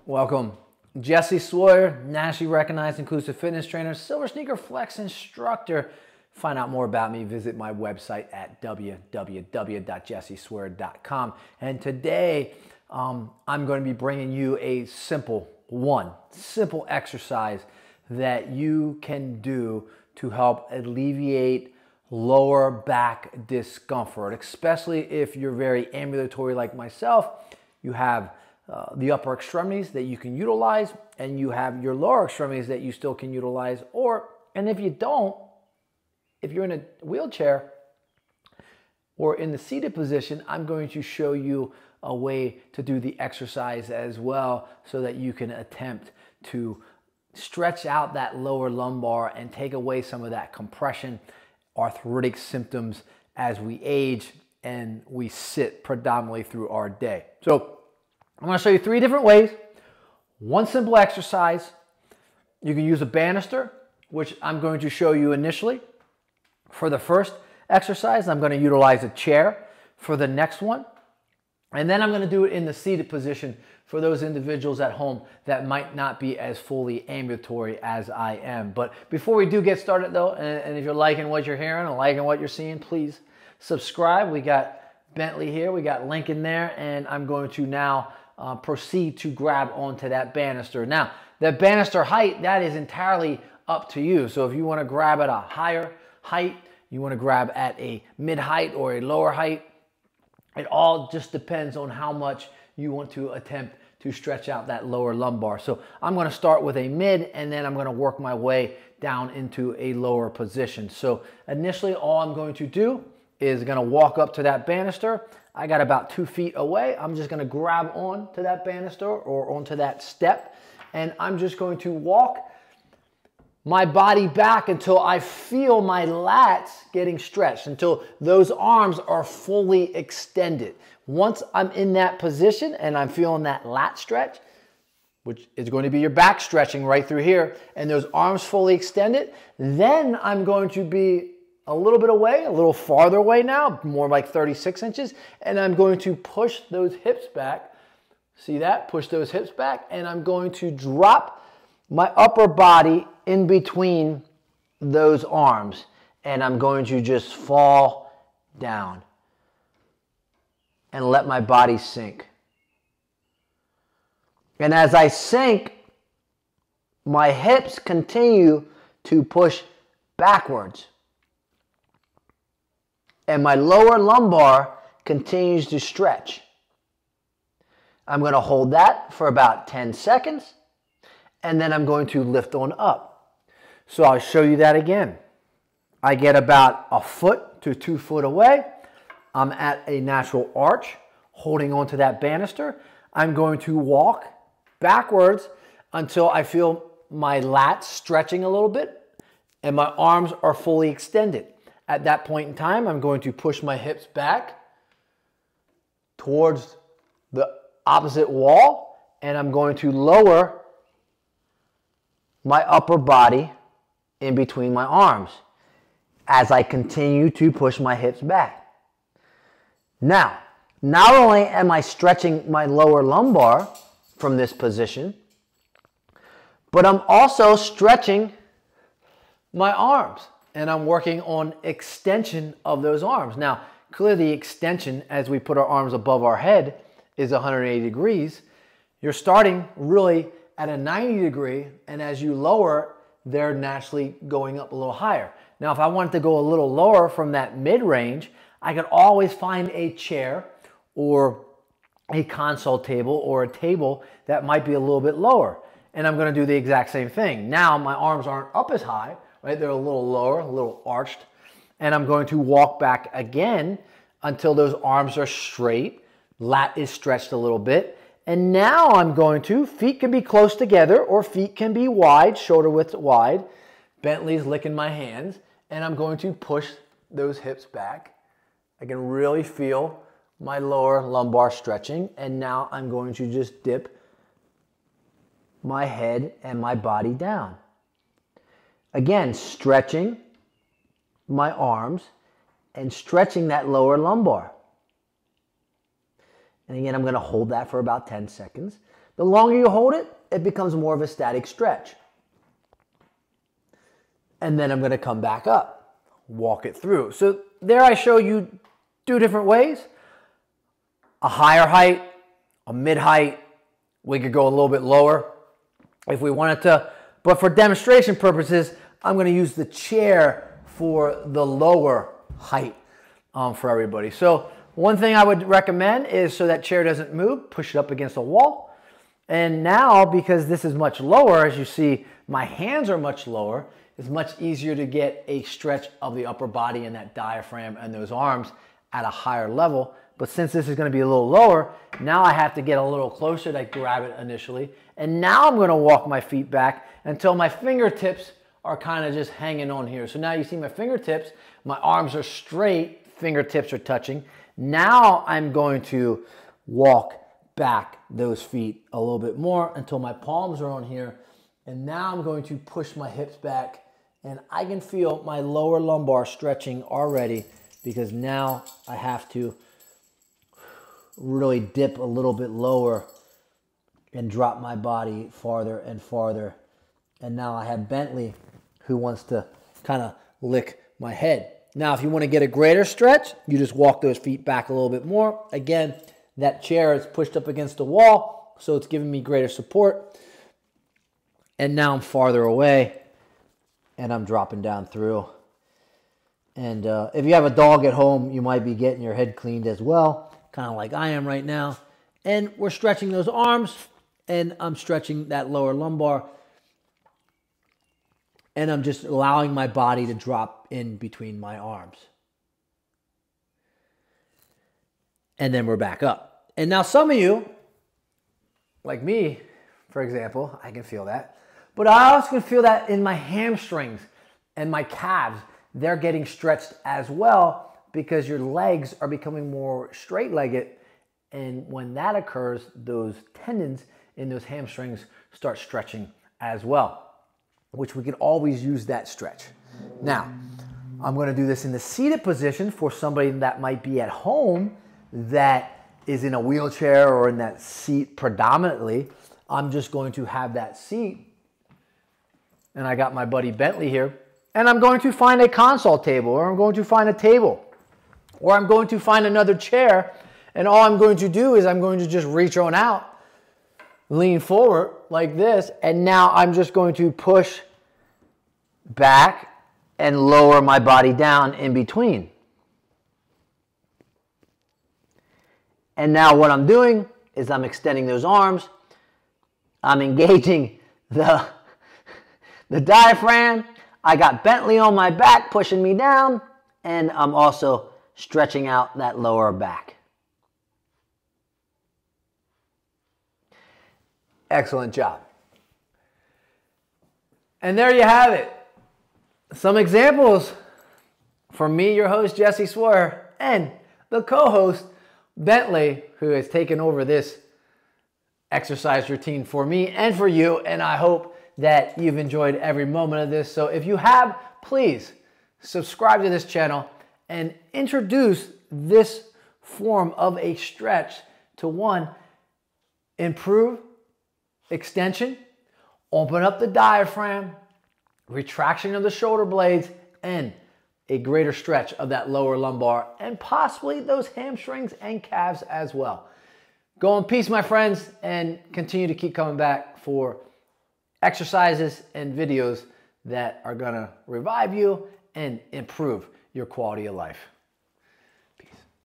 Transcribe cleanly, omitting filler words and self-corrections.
Welcome. Jesse Sawyer, nationally recognized inclusive fitness trainer, Silver Sneaker Flex instructor. Find out more about me, visit my website at www.jessesawyer.com. And today, I'm going to be bringing you a simple exercise that you can do to help alleviate lower back discomfort, especially if you're very ambulatory like myself. You have the upper extremities that you can utilize, and you have your lower extremities that you still can utilize. And if you don't, if you're in a wheelchair or in the seated position, I'm going to show you a way to do the exercise as well so that you can attempt to stretch out that lower lumbar and take away some of that compression, arthritic symptoms as we age and we sit predominantly through our day. So I'm going to show you 3 different ways. One simple exercise. You can use a banister, which I'm going to show you initially. For the first exercise, I'm going to utilize a chair for the next one. And then I'm going to do it in the seated position for those individuals at home that might not be as fully ambulatory as I am. But before we do get started though, and if you're liking what you're hearing and liking what you're seeing, please subscribe. We got Bentley here, we got Lincoln there, and I'm going to now proceed to grab onto that banister. Now, the banister height, that is entirely up to you. So if you want to grab at a higher height, you want to grab at a mid height or a lower height, it all just depends on how much you want to attempt to stretch out that lower lumbar. So I'm going to start with a mid, and then I'm going to work my way down into a lower position. So initially, all I'm going to do is going to walk up to that banister. I got about 2 feet away. I'm just going to grab on to that banister or onto that step, and I'm just going to walk my body back until I feel my lats getting stretched, until those arms are fully extended. Once I'm in that position and I'm feeling that lat stretch, which is going to be your back stretching right through here, and those arms fully extended, then I'm going to be a little bit away, a little farther away now, more like 36 inches, and I'm going to push those hips back. See that? Push those hips back, and I'm going to drop my upper body in between those arms, and I'm going to just fall down and let my body sink. And as I sink, my hips continue to push backwards, and my lower lumbar continues to stretch. I'm going to hold that for about 10 seconds, and then I'm going to lift on up. So I'll show you that again. I get about 1 foot to 2 foot away. I'm at a natural arch, holding onto that banister. I'm going to walk backwards until I feel my lats stretching a little bit and my arms are fully extended. At that point in time, I'm going to push my hips back towards the opposite wall, and I'm going to lower my upper body in between my arms as I continue to push my hips back. Now, not only am I stretching my lower lumbar from this position, but I'm also stretching my arms, and I'm working on extension of those arms. Now, clearly the extension as we put our arms above our head is 180 degrees. You're starting really at a 90 degree, and as you lower, they're naturally going up a little higher. Now, if I wanted to go a little lower from that mid-range, I could always find a chair or a console table or a table that might be a little bit lower. And I'm going to do the exact same thing. Now, my arms aren't up as high, right? They're a little lower, a little arched. And I'm going to walk back again until those arms are straight. Lat is stretched a little bit. And now I'm going to, feet can be close together or feet can be wide, shoulder width wide. Bentley's licking my hands. And I'm going to push those hips back. I can really feel my lower lumbar stretching. And now I'm going to just dip my head and my body down. Again, stretching my arms and stretching that lower lumbar. And again, I'm going to hold that for about 10 seconds. The longer you hold it, it becomes more of a static stretch. And then I'm going to come back up, walk it through. So there I show you 2 different ways. A higher height, a mid height. We could go a little bit lower if we wanted to. But for demonstration purposes, I'm going to use the chair for the lower height for everybody. So one thing I would recommend is, so that chair doesn't move, push it up against a wall. And now, because this is much lower, as you see, my hands are much lower, it's much easier to get a stretch of the upper body and that diaphragm and those arms at a higher level. But since this is going to be a little lower, now I have to get a little closer to grab it initially. And now I'm going to walk my feet back until my fingertips are kind of just hanging on here. So now you see my fingertips, my arms are straight, fingertips are touching. Now I'm going to walk back those feet a little bit more until my palms are on here. And now I'm going to push my hips back, and I can feel my lower lumbar stretching already, because now I have to really dip a little bit lower and drop my body farther and farther. And now I have Bentley, who wants to kind of lick my head. Now, if you want to get a greater stretch, you just walk those feet back a little bit more. Again, that chair is pushed up against the wall, so it's giving me greater support. And now I'm farther away, and I'm dropping down through. And if you have a dog at home, you might be getting your head cleaned as well, kind of like I am right now. And we're stretching those arms, and I'm stretching that lower lumbar. And I'm just allowing my body to drop in between my arms. And then we're back up. And now some of you, like me, for example, I can feel that. But I also can feel that in my hamstrings and my calves. They're getting stretched as well, because your legs are becoming more straight-legged. And when that occurs, those tendons in those hamstrings start stretching as well, which we can always use that stretch. Now, I'm going to do this in the seated position for somebody that might be at home that is in a wheelchair or in that seat predominantly. I'm just going to have that seat, and I got my buddy Bentley here, and I'm going to find a console table, or I'm going to find a table, or I'm going to find another chair, and all I'm going to do is I'm going to just reach on out, lean forward like this, and now I'm just going to push back and lower my body down in between. And now what I'm doing is I'm extending those arms. I'm engaging the diaphragm. I got Bentley on my back pushing me down, and I'm also stretching out that lower back. Excellent job. And there you have it. Some examples from me, your host, Jesse Sawyer, and the co-host, Bentley, who has taken over this exercise routine for me and for you. And I hope that you've enjoyed every moment of this. So if you have, please subscribe to this channel and introduce this form of a stretch to, one, improve extension, open up the diaphragm, retraction of the shoulder blades, and a greater stretch of that lower lumbar, and possibly those hamstrings and calves as well. Go in peace, my friends, and continue to keep coming back for exercises and videos that are gonna revive you and improve your quality of life. Peace.